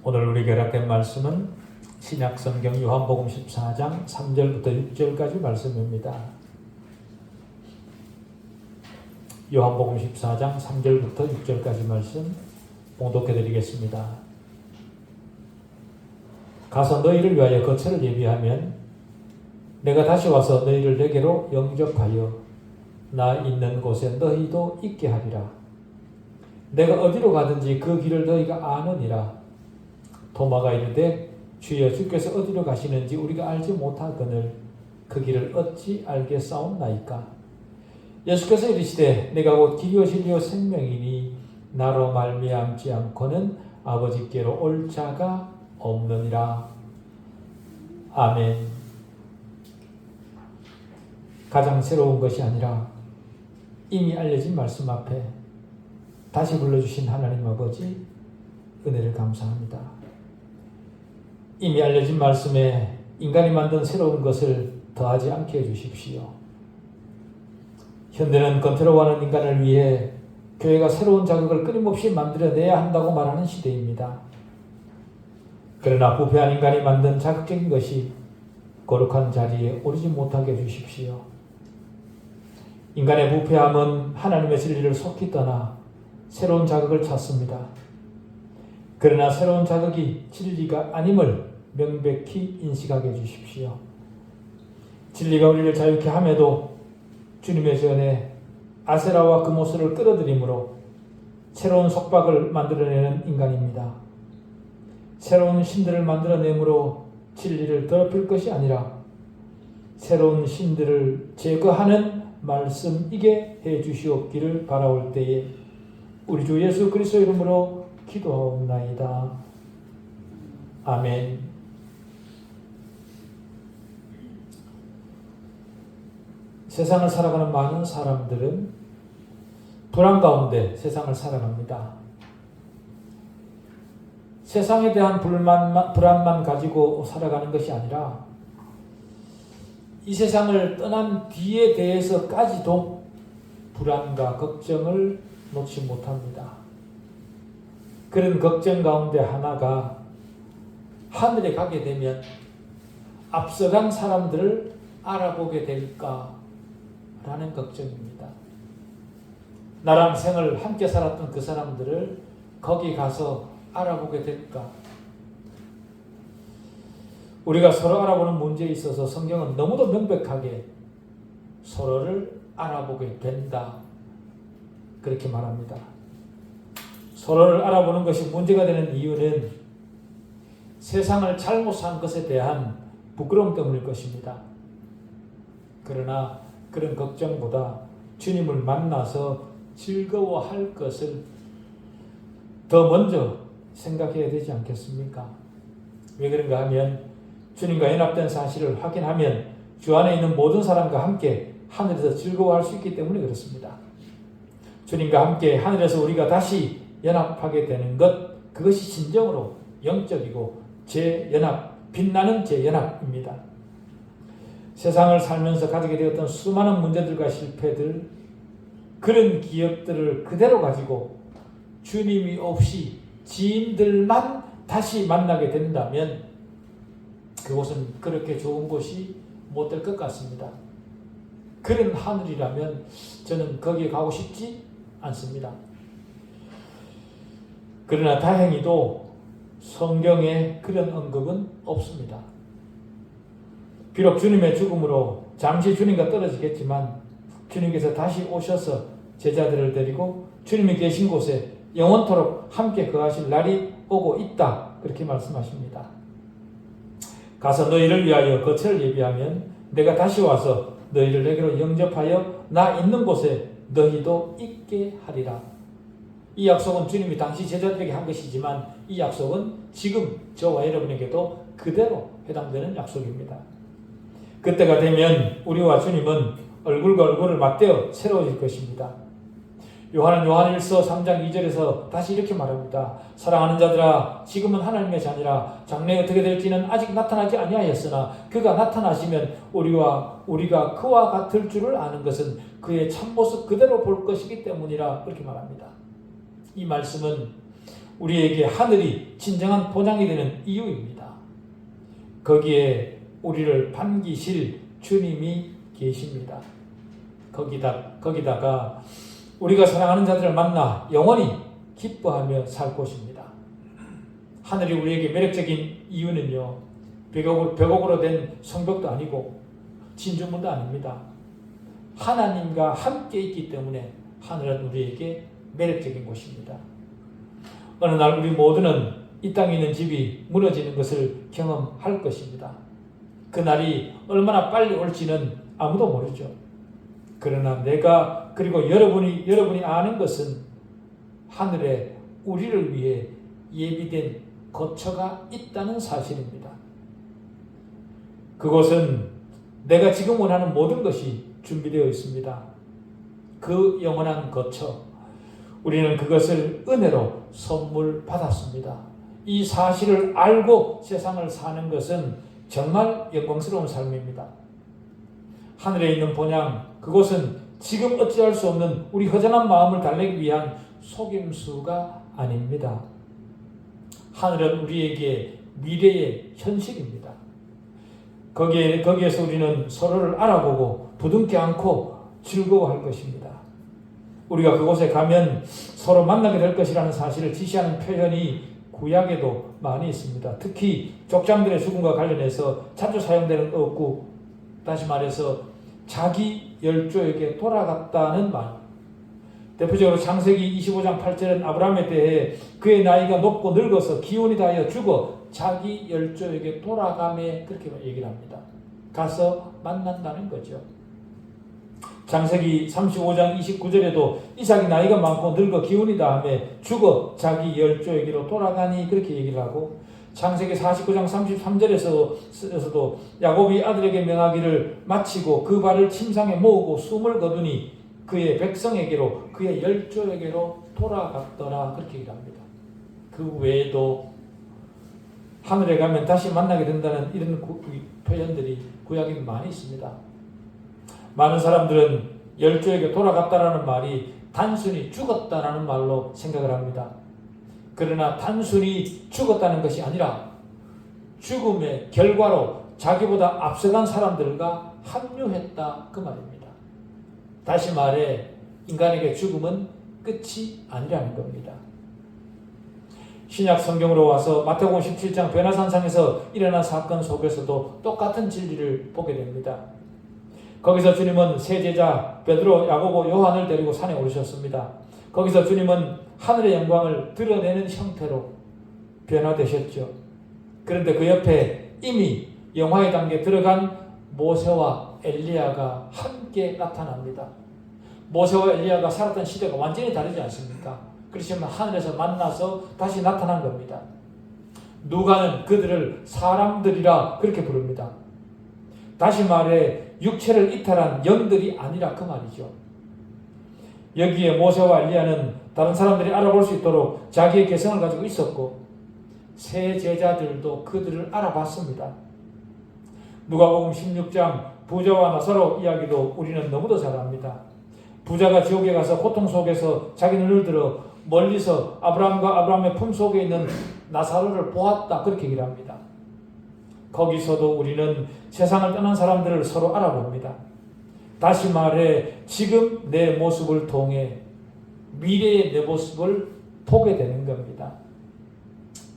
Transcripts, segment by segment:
오늘 우리 결합된 말씀은 신약성경 요한복음 14장 3절부터 6절까지 말씀입니다. 요한복음 14장 3절부터 6절까지 말씀 봉독해 드리겠습니다. 가서 너희를 위하여 거처를 예비하면 내가 다시 와서 너희를 내게로 영접하여 나 있는 곳에 너희도 있게 하리라. 내가 어디로 가든지 그 길을 너희가 아느니라. 도마가 이르되 주여 주께서 어디로 가시는지 우리가 알지 못하거늘 그 길을 어찌 알겠사옵나이까. 예수께서 이르시되 내가 곧 길이요 진리요 생명이니 나로 말미암지 않고는 아버지께로 올 자가 없느니라. 아멘. 가장 새로운 것이 아니라 이미 알려진 말씀 앞에 다시 불러주신 하나님 아버지 은혜를 감사합니다. 이미 알려진 말씀에 인간이 만든 새로운 것을 더하지 않게 해주십시오. 현대는 건태로워하는 인간을 위해 교회가 새로운 자극을 끊임없이 만들어내야 한다고 말하는 시대입니다. 그러나 부패한 인간이 만든 자극적인 것이 거룩한 자리에 오르지 못하게 해주십시오. 인간의 부패함은 하나님의 진리를 속히 떠나 새로운 자극을 찾습니다. 그러나 새로운 자극이 진리가 아님을 명백히 인식하게 해주십시오. 진리가 우리를 자유케 함에도 주님의 전에 아세라와 금오스를 끌어들이므로 새로운 속박을 만들어내는 인간입니다. 새로운 신들을 만들어내므로 진리를 더럽힐 것이 아니라 새로운 신들을 제거하는 말씀이게 해주시옵기를 바라올 때에 우리 주 예수 그리스도 이름으로 기도하옵나이다. 아멘. 세상을 살아가는 많은 사람들은 불안 가운데 세상을 살아갑니다. 세상에 대한 불안만 가지고 살아가는 것이 아니라 이 세상을 떠난 뒤에 대해서까지도 불안과 걱정을 놓지 못합니다. 그런 걱정 가운데 하나가 하늘에 가게 되면 앞서간 사람들을 알아보게 될까라는 걱정입니다. 나랑 생을 함께 살았던 그 사람들을 거기 가서 알아보게 될까? 우리가 서로 알아보는 문제에 있어서 성경은 너무도 명백하게 서로를 알아보게 된다. 그렇게 말합니다. 서로를 알아보는 것이 문제가 되는 이유는 세상을 잘못 산 것에 대한 부끄러움 때문일 것입니다. 그러나 그런 걱정보다 주님을 만나서 즐거워할 것을 더 먼저 생각해야 되지 않겠습니까? 왜 그런가 하면 주님과 연합된 사실을 확인하면 주 안에 있는 모든 사람과 함께 하늘에서 즐거워할 수 있기 때문에 그렇습니다. 주님과 함께 하늘에서 우리가 다시 연합하게 되는 것, 그것이 진정으로 영적이고 재연합, 빛나는 재연합입니다. 세상을 살면서 가지게 되었던 수많은 문제들과 실패들, 그런 기억들을 그대로 가지고 주님이 없이 지인들만 다시 만나게 된다면 그곳은 그렇게 좋은 곳이 못 될 것 같습니다. 그런 하늘이라면 저는 거기에 가고 싶지 않습니다. 그러나 다행히도 성경에 그런 언급은 없습니다. 비록 주님의 죽음으로 잠시 주님과 떨어지겠지만 주님께서 다시 오셔서 제자들을 데리고 주님이 계신 곳에 영원토록 함께 거하실 날이 오고 있다. 그렇게 말씀하십니다. 가서 너희를 위하여 거처를 예비하면 내가 다시 와서 너희를 내게로 영접하여 나 있는 곳에 너희도 있게 하리라. 이 약속은 주님이 당시 제자들에게 한 것이지만 이 약속은 지금 저와 여러분에게도 그대로 해당되는 약속입니다. 그때가 되면 우리와 주님은 얼굴과 얼굴을 맞대어 새로워질 것입니다. 요한은 요한일서 3장 2절에서 다시 이렇게 말합니다. 사랑하는 자들아, 지금은 하나님의 자녀라. 장래에 어떻게 될지는 아직 나타나지 아니하였으나 그가 나타나시면 우리가 그와 같을 줄을 아는 것은 그의 참모습 그대로 볼 것이기 때문이라. 그렇게 말합니다. 이 말씀은 우리에게 하늘이 진정한 보장이 되는 이유입니다. 거기에 우리를 반기실 주님이 계십니다. 거기다가 우리가 사랑하는 자들을 만나 영원히 기뻐하며 살 곳입니다. 하늘이 우리에게 매력적인 이유는요, 벽옥으로 된 성벽도 아니고 진주문도 아닙니다. 하나님과 함께 있기 때문에 하늘은 우리에게 매력적인 곳입니다. 어느 날 우리 모두는 이 땅에 있는 집이 무너지는 것을 경험할 것입니다. 그 날이 얼마나 빨리 올지는 아무도 모르죠. 그러나 내가 그리고 여러분이 아는 것은 하늘에 우리를 위해 예비된 거처가 있다는 사실입니다. 그곳은 내가 지금 원하는 모든 것이 준비되어 있습니다. 그 영원한 거처, 우리는 그것을 은혜로 선물 받았습니다. 이 사실을 알고 세상을 사는 것은 정말 영광스러운 삶입니다. 하늘에 있는 본향, 그곳은 지금 어찌할 수 없는 우리 허전한 마음을 달래기 위한 속임수가 아닙니다. 하늘은 우리에게 미래의 현실입니다. 거기에서 우리는 서로를 알아보고 부둥켜 안고 즐거워할 것입니다. 우리가 그곳에 가면 서로 만나게 될 것이라는 사실을 지시하는 표현이 구약에도 많이 있습니다. 특히 족장들의 죽음과 관련해서 자주 사용되는 어구, 다시 말해서 자기 열조에게 돌아갔다는 말. 대표적으로 창세기 25장 8절은 아브라함에 대해 그의 나이가 높고 늙어서 기운이 다하여 죽어 자기 열조에게 돌아가며 그렇게 얘기를 합니다. 가서 만난다는 거죠. 창세기 35장 29절에도 이삭이 나이가 많고 늙어 기운이 다하며 죽어 자기 열조에게로 돌아가니 그렇게 얘기를 하고, 창세기 49장 33절에서도 야곱이 아들에게 명하기를 마치고 그 발을 침상에 모으고 숨을 거두니 그의 백성에게로 그의 열조에게로 돌아갔더라 그렇게 얘기를 합니다. 그 외에도 하늘에 가면 다시 만나게 된다는 이런 표현들이 구약에 많이 있습니다. 많은 사람들은 열조에게 돌아갔다라는 말이 단순히 죽었다라는 말로 생각을 합니다. 그러나 단순히 죽었다는 것이 아니라 죽음의 결과로 자기보다 앞서간 사람들과 합류했다 그 말입니다. 다시 말해 인간에게 죽음은 끝이 아니라는 겁니다. 신약 성경으로 와서 마태복음 17장 변화산상에서 일어난 사건 속에서도 똑같은 진리를 보게 됩니다. 거기서 주님은 세 제자 베드로, 야고보, 요한을 데리고 산에 오르셨습니다. 거기서 주님은 하늘의 영광을 드러내는 형태로 변화되셨죠. 그런데 그 옆에 이미 영화의 단계에 들어간 모세와 엘리야가 함께 나타납니다. 모세와 엘리야가 살았던 시대가 완전히 다르지 않습니까? 그렇지만 하늘에서 만나서 다시 나타난 겁니다. 누가는 그들을 사람들이라 그렇게 부릅니다. 다시 말해 육체를 이탈한 영들이 아니라 그 말이죠. 여기에 모세와 엘리야는 다른 사람들이 알아볼 수 있도록 자기의 개성을 가지고 있었고 세 제자들도 그들을 알아봤습니다. 누가복음 16장 부자와 나사로 이야기도 우리는 너무도 잘 압니다. 부자가 지옥에 가서 고통 속에서 자기 눈을 들어 멀리서 아브라함과 아브라함의 품속에 있는 나사로를 보았다 그렇게 얘기를 합니다. 거기서도 우리는 세상을 떠난 사람들을 서로 알아봅니다. 다시 말해 지금 내 모습을 통해 미래의 내 모습을 보게 되는 겁니다.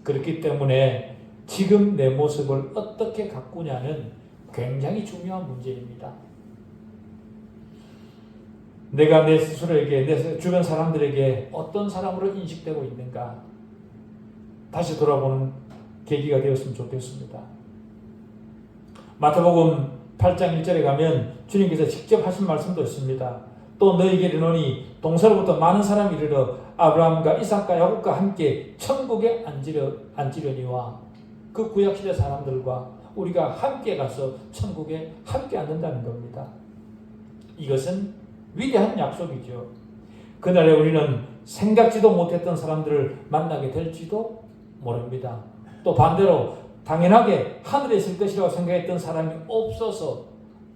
그렇기 때문에 지금 내 모습을 어떻게 가꾸냐는 굉장히 중요한 문제입니다. 내가 내 스스로에게, 내 주변 사람들에게 어떤 사람으로 인식되고 있는가 다시 돌아보는 계기가 되었으면 좋겠습니다. 마태복음 8장 1절에 가면 주님께서 직접 하신 말씀도 있습니다. 또 너희에게 이르노니 동서로부터 많은 사람이 이르러 아브라함과 이삭과 야곱과 함께 천국에 앉으려니와 그 구약시대 사람들과 우리가 함께 가서 천국에 함께 앉는다는 겁니다. 이것은 위대한 약속이죠. 그날에 우리는 생각지도 못했던 사람들을 만나게 될지도 모릅니다. 또 반대로 당연하게 하늘에 있을 것이라고 생각했던 사람이 없어서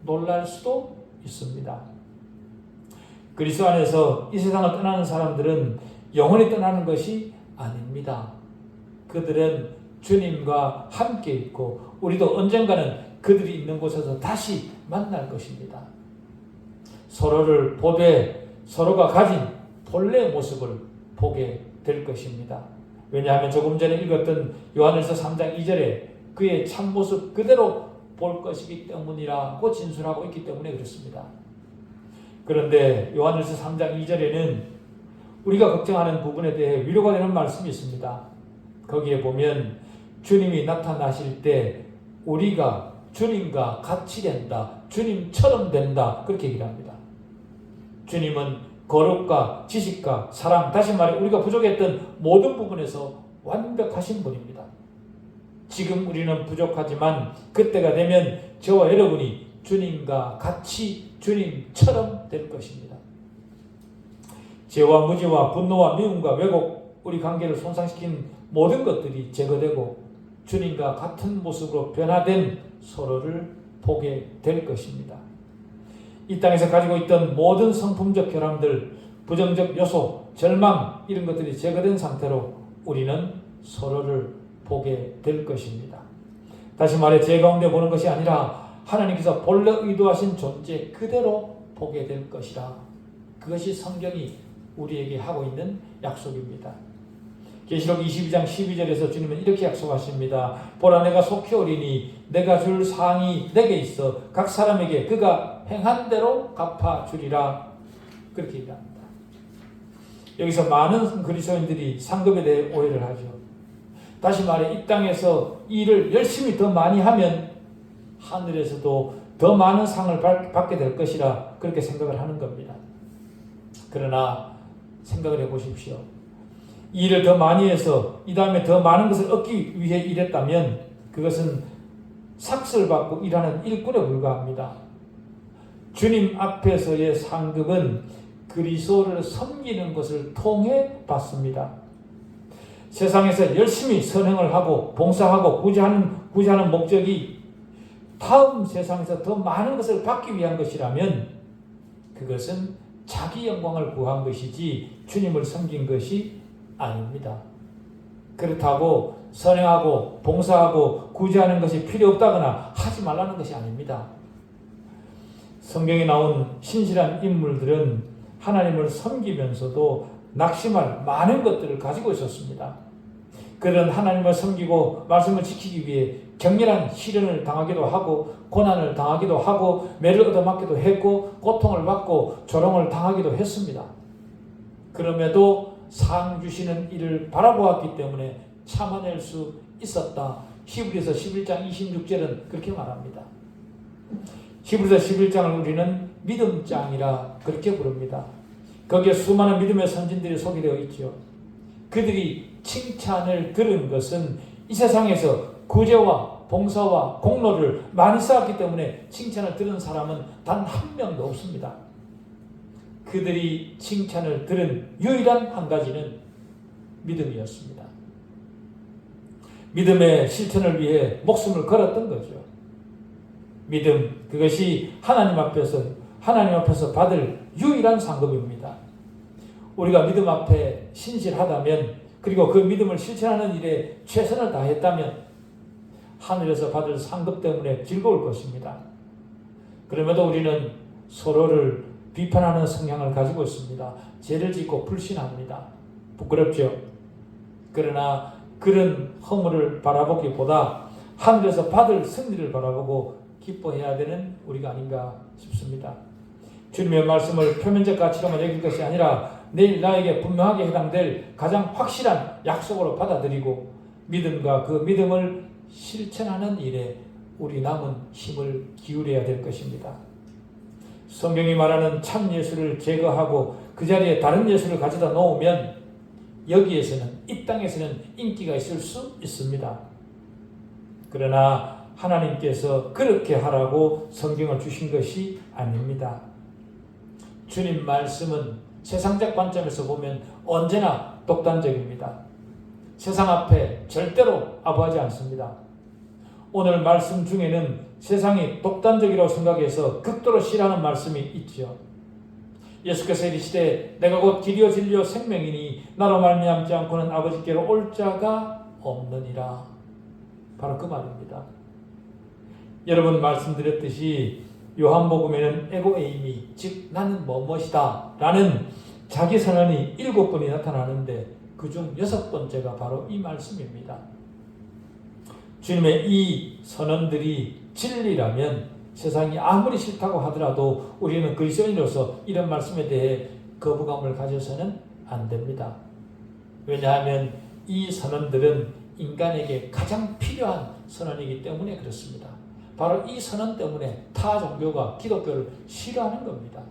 놀랄 수도 있습니다. 그리스도 안에서 이 세상을 떠나는 사람들은 영원히 떠나는 것이 아닙니다. 그들은 주님과 함께 있고 우리도 언젠가는 그들이 있는 곳에서 다시 만날 것입니다. 서로를 보되 서로가 가진 본래의 모습을 보게 될 것입니다. 왜냐하면 조금 전에 읽었던 요한일서 3장 2절에 그의 참모습 그대로 볼 것이기 때문이라고 진술하고 있기 때문에 그렇습니다. 그런데 요한일서 3장 2절에는 우리가 걱정하는 부분에 대해 위로가 되는 말씀이 있습니다. 거기에 보면 주님이 나타나실 때 우리가 주님과 같이 된다. 주님처럼 된다. 그렇게 얘기를 합니다. 주님은 거룩과 지식과 사랑, 다시 말해 우리가 부족했던 모든 부분에서 완벽하신 분입니다. 지금 우리는 부족하지만 그때가 되면 저와 여러분이 주님과 같이 주님처럼 될 것입니다. 죄와 무지와 분노와 미움과 왜곡, 우리 관계를 손상시킨 모든 것들이 제거되고 주님과 같은 모습으로 변화된 서로를 보게 될 것입니다. 이 땅에서 가지고 있던 모든 성품적 결함들, 부정적 요소, 절망 이런 것들이 제거된 상태로 우리는 서로를 보게 될 것입니다. 다시 말해 제 가운데 보는 것이 아니라 하나님께서 본래 의도하신 존재 그대로 보게 될 것이라. 그것이 성경이 우리에게 하고 있는 약속입니다. 계시록 22장 12절에서 주님은 이렇게 약속하십니다. 보라 내가 속히 오리니 내가 줄 상이 내게 있어 각 사람에게 그가 행한 대로 갚아주리라. 그렇게 얘기합니다. 여기서 많은 그리스도인들이 상급에 대해 오해를 하죠. 다시 말해 이 땅에서 일을 열심히 더 많이 하면 하늘에서도 더 많은 상을 받게 될 것이라 그렇게 생각을 하는 겁니다. 그러나 생각을 해보십시오. 일을 더 많이 해서 이 다음에 더 많은 것을 얻기 위해 일했다면 그것은 삭슬 받고 일하는 일꾼에 불과합니다. 주님 앞에서의 상급은 그리스도를 섬기는 것을 통해 받습니다. 세상에서 열심히 선행을 하고 봉사하고 구제하는 목적이 다음 세상에서 더 많은 것을 받기 위한 것이라면 그것은 자기 영광을 구한 것이지 주님을 섬긴 것이 아닙니다. 그렇다고 선행하고 봉사하고 구제하는 것이 필요 없다거나 하지 말라는 것이 아닙니다. 성경에 나온 신실한 인물들은 하나님을 섬기면서도 낙심할 많은 것들을 가지고 있었습니다. 그들은 하나님을 섬기고 말씀을 지키기 위해 격렬한 시련을 당하기도 하고 고난을 당하기도 하고 매를 얻어맞기도 했고 고통을 받고 조롱을 당하기도 했습니다. 그럼에도 상 주시는 이를 바라보았기 때문에 참아낼 수 있었다. 히브리서 11장 26절은 그렇게 말합니다. 히브리서 11장을 우리는 믿음장이라 그렇게 부릅니다. 거기에 수많은 믿음의 선진들이 소개되어 있죠. 그들이 칭찬을 들은 것은 이 세상에서 구제와 봉사와 공로를 많이 쌓았기 때문에 칭찬을 들은 사람은 단 한 명도 없습니다. 그들이 칭찬을 들은 유일한 한 가지는 믿음이었습니다. 믿음의 실천을 위해 목숨을 걸었던 거죠. 믿음, 그것이 하나님 앞에서 받을 유일한 상급입니다. 우리가 믿음 앞에 신실하다면 그리고 그 믿음을 실천하는 일에 최선을 다했다면 하늘에서 받을 상급 때문에 즐거울 것입니다. 그럼에도 우리는 서로를 비판하는 성향을 가지고 있습니다. 죄를 짓고 불신합니다. 부끄럽죠? 그러나 그런 허물을 바라보기보다 하늘에서 받을 승리를 바라보고 기뻐해야 되는 우리가 아닌가 싶습니다. 주님의 말씀을 표면적 가치로만 여길 것이 아니라 내일 나에게 분명하게 해당될 가장 확실한 약속으로 받아들이고 믿음과 그 믿음을 실천하는 일에 우리 남은 힘을 기울여야 될 것입니다. 성경이 말하는 참 예수를 제거하고 그 자리에 다른 예수를 가져다 놓으면 여기에서는 이 땅에서는 인기가 있을 수 있습니다. 그러나 하나님께서 그렇게 하라고 성경을 주신 것이 아닙니다. 주님 말씀은 세상적 관점에서 보면 언제나 독단적입니다. 세상 앞에 절대로 아부하지 않습니다. 오늘 말씀 중에는 세상이 독단적이라고 생각해서 극도로 싫어하는 말씀이 있죠. 예수께서 이르시되 내가 곧 길이요 진리요 생명이니 나로 말미암지 않고는 아버지께로 올 자가 없느니라. 바로 그 말입니다. 여러분 말씀드렸듯이 요한복음에는 에고에이미, 즉 나는 뭐뭐이다 라는 자기 선언이 7번이 나타나는데 그중 6번째가 바로 이 말씀입니다. 주님의 이 선언들이 진리라면 세상이 아무리 싫다고 하더라도 우리는 그리스도인으로서 이런 말씀에 대해 거부감을 가져서는 안 됩니다. 왜냐하면 이 선언들은 인간에게 가장 필요한 선언이기 때문에 그렇습니다. 바로 이 선언 때문에 타 종교가 기독교를 싫어하는 겁니다.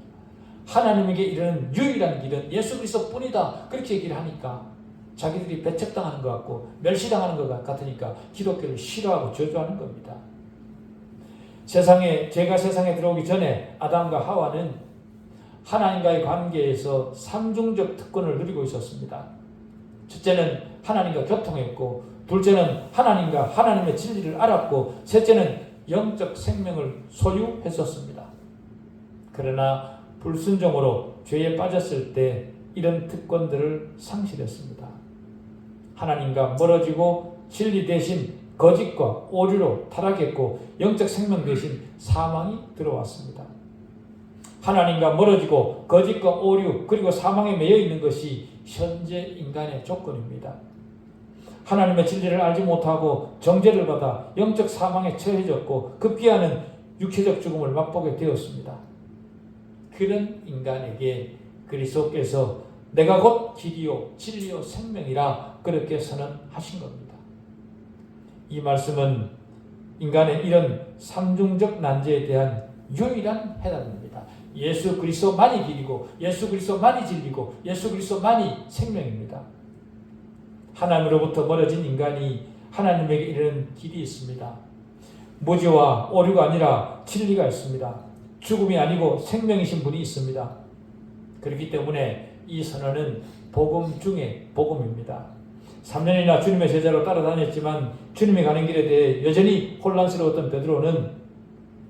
하나님에게 이르는 유일한 길은 예수 그리스도뿐이다 그렇게 얘기를 하니까 자기들이 배척당하는 것 같고 멸시당하는 것 같으니까 기독교를 싫어하고 저주하는 겁니다. 죄가 세상에 들어오기 전에 아담과 하와는 하나님과의 관계에서 삼중적 특권을 누리고 있었습니다. 첫째는 하나님과 교통했고, 둘째는 하나님과 하나님의 진리를 알았고, 셋째는 영적 생명을 소유했었습니다. 그러나 불순종으로 죄에 빠졌을 때 이런 특권들을 상실했습니다. 하나님과 멀어지고 진리 대신 거짓과 오류로 타락했고 영적 생명 대신 사망이 들어왔습니다. 하나님과 멀어지고 거짓과 오류 그리고 사망에 매여 있는 것이 현재 인간의 조건입니다. 하나님의 진리를 알지 못하고 정죄를 받아 영적 사망에 처해졌고 급기야는 육체적 죽음을 맛보게 되었습니다. 그런 인간에게 그리스도께서 내가 곧 길이요 진리요 생명이라 그렇게 선언하신 겁니다. 이 말씀은 인간의 이런 삼중적 난제에 대한 유일한 해답입니다. 예수 그리스도만이 길이고 예수 그리스도만이 진리고 예수 그리스도만이 생명입니다. 하나님으로부터 멀어진 인간이 하나님에게 이르는 길이 있습니다. 무지와 오류가 아니라 진리가 있습니다. 죽음이 아니고 생명이신 분이 있습니다. 그렇기 때문에 이 선언은 복음 중에 복음입니다. 3년이나 주님의 제자로 따라다녔지만 주님이 가는 길에 대해 여전히 혼란스러웠던 베드로는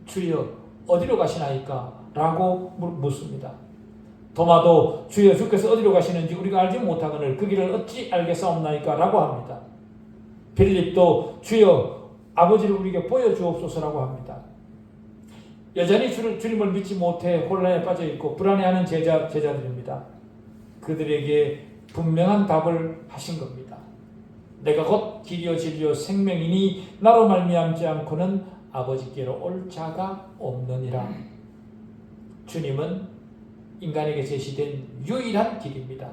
주여 어디로 가시나이까? 라고 묻습니다. 도마도 주여 주께서 어디로 가시는지 우리가 알지 못하거늘 그 길을 어찌 알겠사옵나이까? 라고 합니다. 빌립도 주여 아버지를 우리에게 보여주옵소서라고 합니다. 여전히 주님을 믿지 못해 혼란에 빠져있고 불안해하는 제자들입니다. 그들에게 분명한 답을 하신 겁니다. 내가 곧 길이요 진리요 생명이니 나로 말미암지 않고는 아버지께로 올 자가 없느니라. 주님은 인간에게 제시된 유일한 길입니다.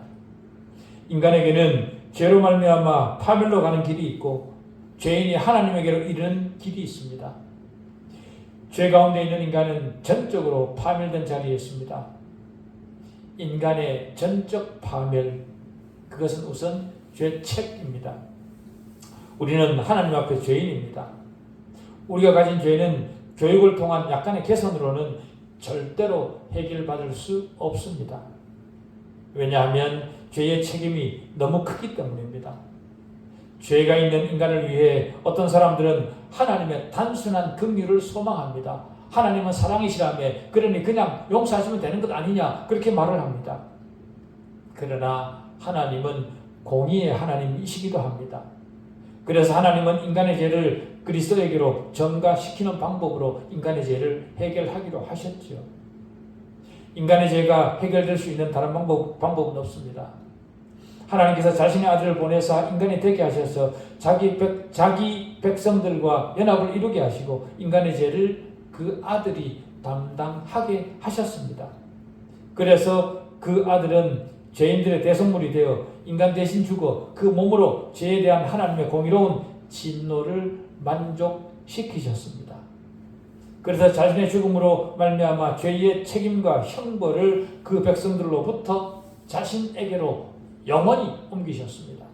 인간에게는 죄로 말미암아 파멸로 가는 길이 있고 죄인이 하나님에게로 이르는 길이 있습니다. 죄 가운데 있는 인간은 전적으로 파멸된 자리에 있습니다. 인간의 전적 파멸, 그것은 우선 죄책입니다. 우리는 하나님 앞에 죄인입니다. 우리가 가진 죄는 교육을 통한 약간의 개선으로는 절대로 해결받을 수 없습니다. 왜냐하면 죄의 책임이 너무 크기 때문입니다. 죄가 있는 인간을 위해 어떤 사람들은 하나님의 단순한 긍휼을 소망합니다. 하나님은 사랑이시라며 그러니 그냥 용서하시면 되는 것 아니냐 그렇게 말을 합니다. 그러나 하나님은 공의의 하나님이시기도 합니다. 그래서 하나님은 인간의 죄를 그리스도에게로 전가시키는 방법으로 인간의 죄를 해결하기로 하셨죠. 인간의 죄가 해결될 수 있는 다른 방법은 없습니다. 하나님께서 자신의 아들을 보내사 인간이 되게 하셔서 자기 백성들과 연합을 이루게 하시고 인간의 죄를 그 아들이 담당하게 하셨습니다. 그래서 그 아들은 죄인들의 대속물이 되어 인간 대신 죽어 그 몸으로 죄에 대한 하나님의 공의로운 진노를 만족시키셨습니다. 그래서 자신의 죽음으로 말미암아 죄의 책임과 형벌을 그 백성들로부터 자신에게로 영원히 옮기셨습니다.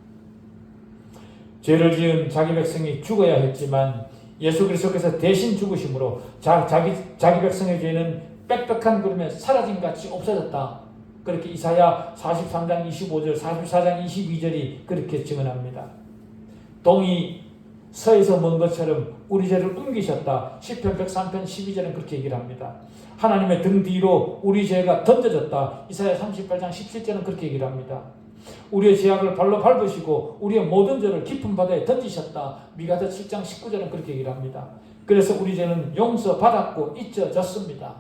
죄를 지은 자기 백성이 죽어야 했지만 예수 그리스도께서 대신 죽으심으로 자기 백성의 죄는 빽빽한 구름에 사라짐같이 없어졌다. 그렇게 이사야 43장 25절, 44장 22절이 그렇게 증언합니다. 동이 서에서 먼 것처럼 우리 죄를 옮기셨다. 시편 103편 12절은 그렇게 얘기를 합니다. 하나님의 등 뒤로 우리 죄가 던져졌다. 이사야 38장 17절은 그렇게 얘기를 합니다. 우리의 죄악을 발로 밟으시고 우리의 모든 죄를 깊은 바다에 던지셨다. 미가서 7장 19절은 그렇게 얘기를 합니다. 그래서 우리 죄는 용서받았고 잊혀졌습니다.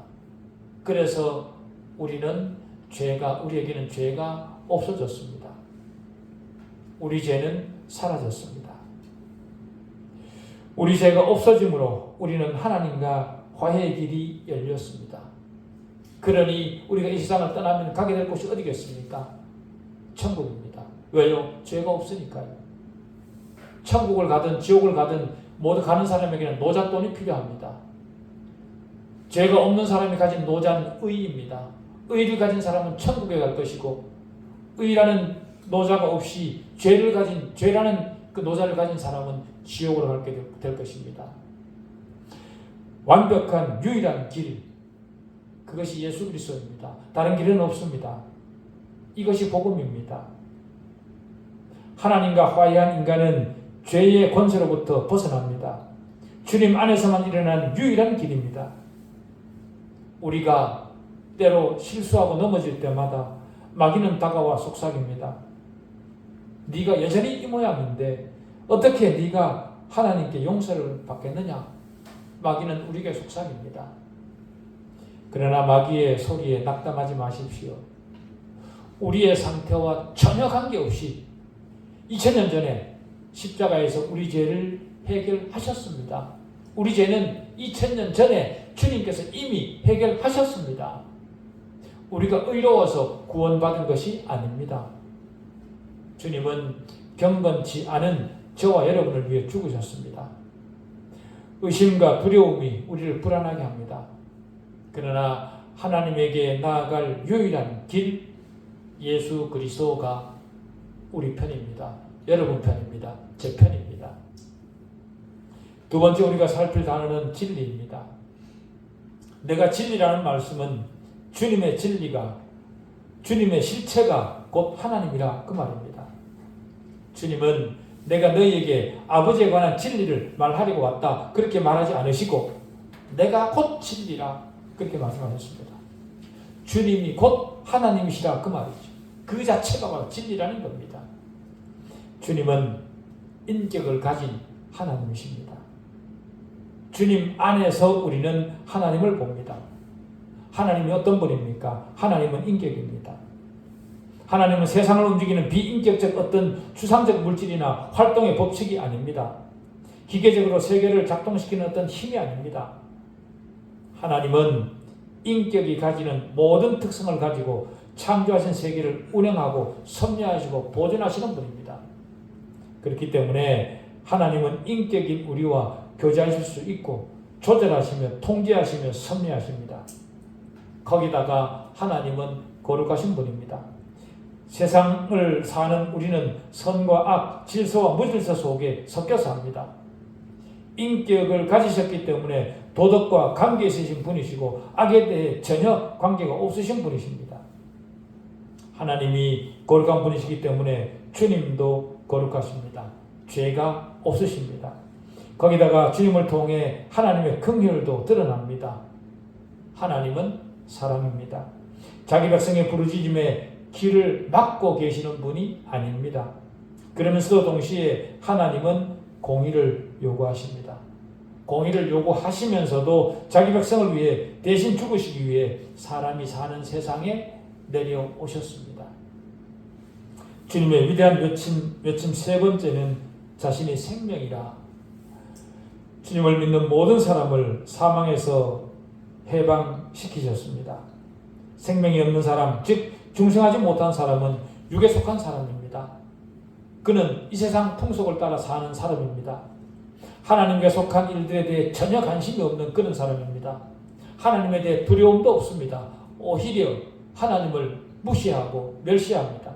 그래서 우리에게는 죄가 없어졌습니다. 우리 죄는 사라졌습니다. 우리 죄가 없어짐으로 우리는 하나님과 화해의 길이 열렸습니다. 그러니 우리가 이 세상을 떠나면 가게 될 곳이 어디겠습니까? 천국입니다. 왜요? 죄가 없으니까요. 천국을 가든 지옥을 가든 모두 가는 사람에게는 노잣돈이 필요합니다. 죄가 없는 사람이 가진 노자는 의입니다. 의를 가진 사람은 천국에 갈 것이고, 의라는 노자가 없이 죄라는 그 노자를 가진 사람은 지옥으로 가게 될 것입니다. 완벽한 유일한 길, 그것이 예수 그리스도입니다. 다른 길은 없습니다. 이것이 복음입니다. 하나님과 화해한 인간은 죄의 권세로부터 벗어납니다. 주님 안에서만 일어난 유일한 길입니다. 우리가 때로 실수하고 넘어질 때마다 마귀는 다가와 속삭입니다. 네가 여전히 이 모양인데 어떻게 네가 하나님께 용서를 받겠느냐? 마귀는 우리에게 속삭입니다. 그러나 마귀의 소리에 낙담하지 마십시오. 우리의 상태와 전혀 관계없이 2000년 전에 십자가에서 우리 죄를 해결하셨습니다. 우리 죄는 2000년 전에 주님께서 이미 해결하셨습니다. 우리가 의로워서 구원받은 것이 아닙니다. 주님은 경건치 않은 저와 여러분을 위해 죽으셨습니다. 의심과 두려움이 우리를 불안하게 합니다. 그러나 하나님에게 나아갈 유일한 길, 예수 그리스도가 우리 편입니다. 여러분 편입니다. 제 편입니다. 두 번째 우리가 살필 단어는 진리입니다. 내가 진리라는 말씀은 주님의 진리가, 주님의 실체가 곧 하나님이라 그 말입니다. 주님은 내가 너희에게 아버지에 관한 진리를 말하려고 왔다, 그렇게 말하지 않으시고 내가 곧 진리라 그렇게 말씀하셨습니다. 주님이 곧 하나님이시라 그 말이죠. 그 자체가 바로 진리라는 겁니다. 주님은 인격을 가진 하나님이십니다. 주님 안에서 우리는 하나님을 봅니다. 하나님이 어떤 분입니까? 하나님은 인격입니다. 하나님은 세상을 움직이는 비인격적 어떤 추상적 물질이나 활동의 법칙이 아닙니다. 기계적으로 세계를 작동시키는 어떤 힘이 아닙니다. 하나님은 인격이 가지는 모든 특성을 가지고 창조하신 세계를 운영하고 섭리하시고 보존하시는 분입니다. 그렇기 때문에 하나님은 인격인 우리와 교제하실 수 있고 조절하시며 통제하시며 섭리하십니다. 거기다가 하나님은 거룩하신 분입니다. 세상을 사는 우리는 선과 악, 질서와 무질서 속에 섞여서 합니다. 인격을 가지셨기 때문에 도덕과 관계 있으신 분이시고 악에 대해 전혀 관계가 없으신 분이십니다. 하나님이 거룩한 분이시기 때문에 주님도 거룩하십니다. 죄가 없으십니다. 거기다가 주님을 통해 하나님의 긍휼도 드러납니다. 하나님은 사랑입니다. 자기 백성의 부르짖음에 귀를 막고 계시는 분이 아닙니다. 그러면서도 동시에 하나님은 공의를 요구하십니다. 공의를 요구하시면서도 자기 백성을 위해 대신 죽으시기 위해 사람이 사는 세상에 내려오셨습니다. 주님의 위대한 외침 세 번째는 자신의 생명이라. 주님을 믿는 모든 사람을 사망에서 해방시키셨습니다. 생명이 없는 사람, 즉 중생하지 못한 사람은 육에 속한 사람입니다. 그는 이 세상 풍속을 따라 사는 사람입니다. 하나님께 속한 일들에 대해 전혀 관심이 없는 그런 사람입니다. 하나님에 대해 두려움도 없습니다. 오히려 하나님을 무시하고 멸시합니다.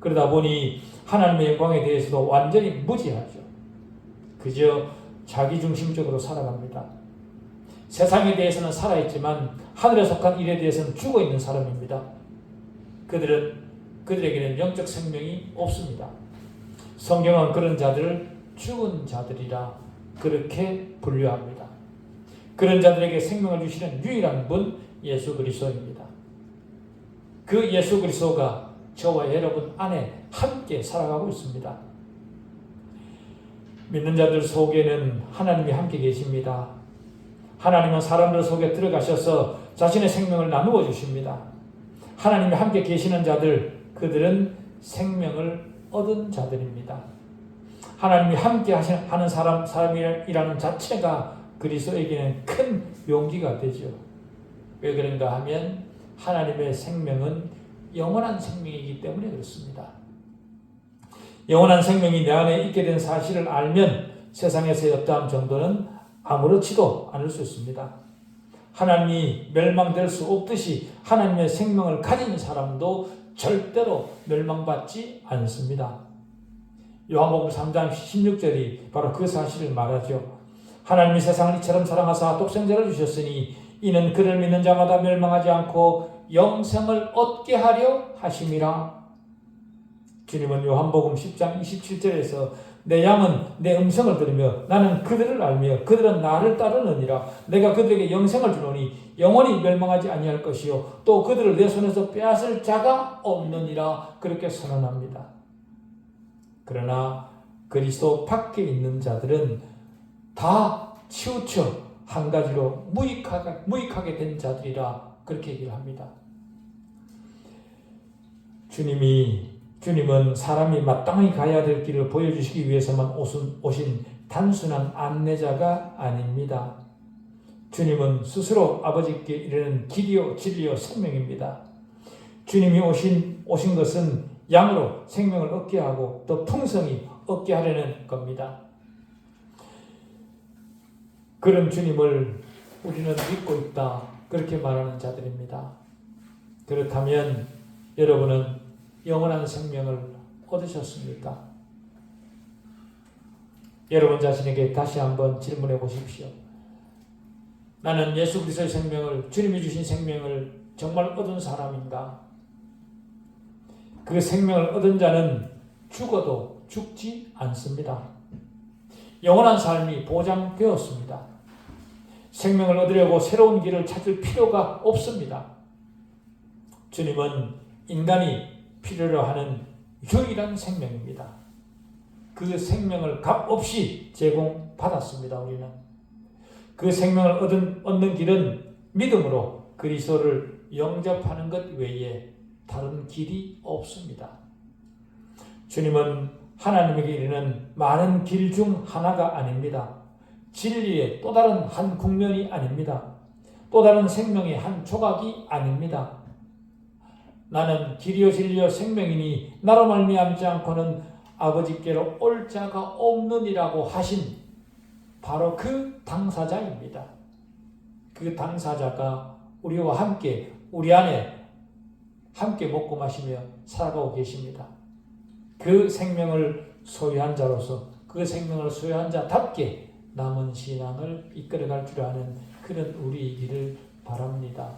그러다 보니 하나님의 영광에 대해서도 완전히 무지하죠. 그저 자기중심적으로 살아갑니다. 세상에 대해서는 살아있지만 하늘에 속한 일에 대해서는 죽어있는 사람입니다. 그들에게는 영적 생명이 없습니다. 성경은 그런 자들을 죽은 자들이라 그렇게 분류합니다. 그런 자들에게 생명을 주시는 유일한 분 예수 그리스도입니다. 그 예수 그리스도가 저와 여러분 안에 함께 살아가고 있습니다. 믿는 자들 속에는 하나님이 함께 계십니다. 하나님은 사람들 속에 들어가셔서 자신의 생명을 나누어 주십니다. 하나님이 함께 계시는 자들, 그들은 생명을 얻은 자들입니다. 하나님이 함께 하는 사람이라는 자체가 그리스도에게는 큰 용기가 되죠. 왜 그런가 하면 하나님의 생명은 영원한 생명이기 때문에 그렇습니다. 영원한 생명이 내 안에 있게 된 사실을 알면 세상에서의 어떠한 정도는 아무렇지도 않을 수 있습니다. 하나님이 멸망될 수 없듯이 하나님의 생명을 가진 사람도 절대로 멸망받지 않습니다. 요한복음 3장 16절이 바로 그 사실을 말하죠. 하나님이 세상을 이처럼 사랑하사 독생자를 주셨으니 이는 그를 믿는 자마다 멸망하지 않고 영생을 얻게 하려 하심이라. 주님은 요한복음 10장 27절에서 내 양은 내 음성을 들으며 나는 그들을 알며 그들은 나를 따르느니라. 내가 그들에게 영생을 주노니 영원히 멸망하지 아니할 것이요 또 그들을 내 손에서 빼앗을 자가 없느니라. 그렇게 선언합니다. 그러나 그리스도 밖에 있는 자들은 다 치우쳐 한 가지로 무익하게 된 자들이라 그렇게 얘기를 합니다. 주님은 사람이 마땅히 가야 될 길을 보여주시기 위해서만 오신 단순한 안내자가 아닙니다. 주님은 스스로 아버지께 이르는 길이요 진리요 생명입니다. 주님이 오신 것은 양으로 생명을 얻게 하고 더 풍성히 얻게 하려는 겁니다. 그런 주님을 우리는 믿고 있다 그렇게 말하는 자들입니다. 그렇다면 여러분은 영원한 생명을 얻으셨습니까? 여러분 자신에게 다시 한번 질문해 보십시오. 나는 예수 그리스도의 생명을, 주님이 주신 생명을 정말 얻은 사람인가? 그 생명을 얻은 자는 죽어도 죽지 않습니다. 영원한 삶이 보장되었습니다. 생명을 얻으려고 새로운 길을 찾을 필요가 없습니다. 주님은 인간이 필요로 하는 유일한 생명입니다. 그 생명을 값없이 제공받았습니다. 우리는 그 생명을 얻는 길은 믿음으로 그리스도를 영접하는 것 외에 다른 길이 없습니다. 주님은 하나님에게 이르는 많은 길 중 하나가 아닙니다. 진리의 또 다른 한 국면이 아닙니다. 또 다른 생명의 한 조각이 아닙니다. 나는 길이요 진리요 생명이니 나로 말미암지 않고는 아버지께로 올 자가 없느니라고 하신 바로 그 당사자입니다. 그 당사자가 우리와 함께 우리 안에 함께 먹고 마시며 살아가고 계십니다. 그 생명을 소유한 자로서 그 생명을 소유한 자답게 남은 신앙을 이끌어갈 줄 아는 그런 우리이기를 바랍니다.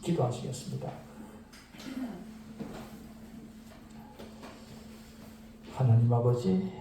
기도하시겠습니다. 하나님 아버지,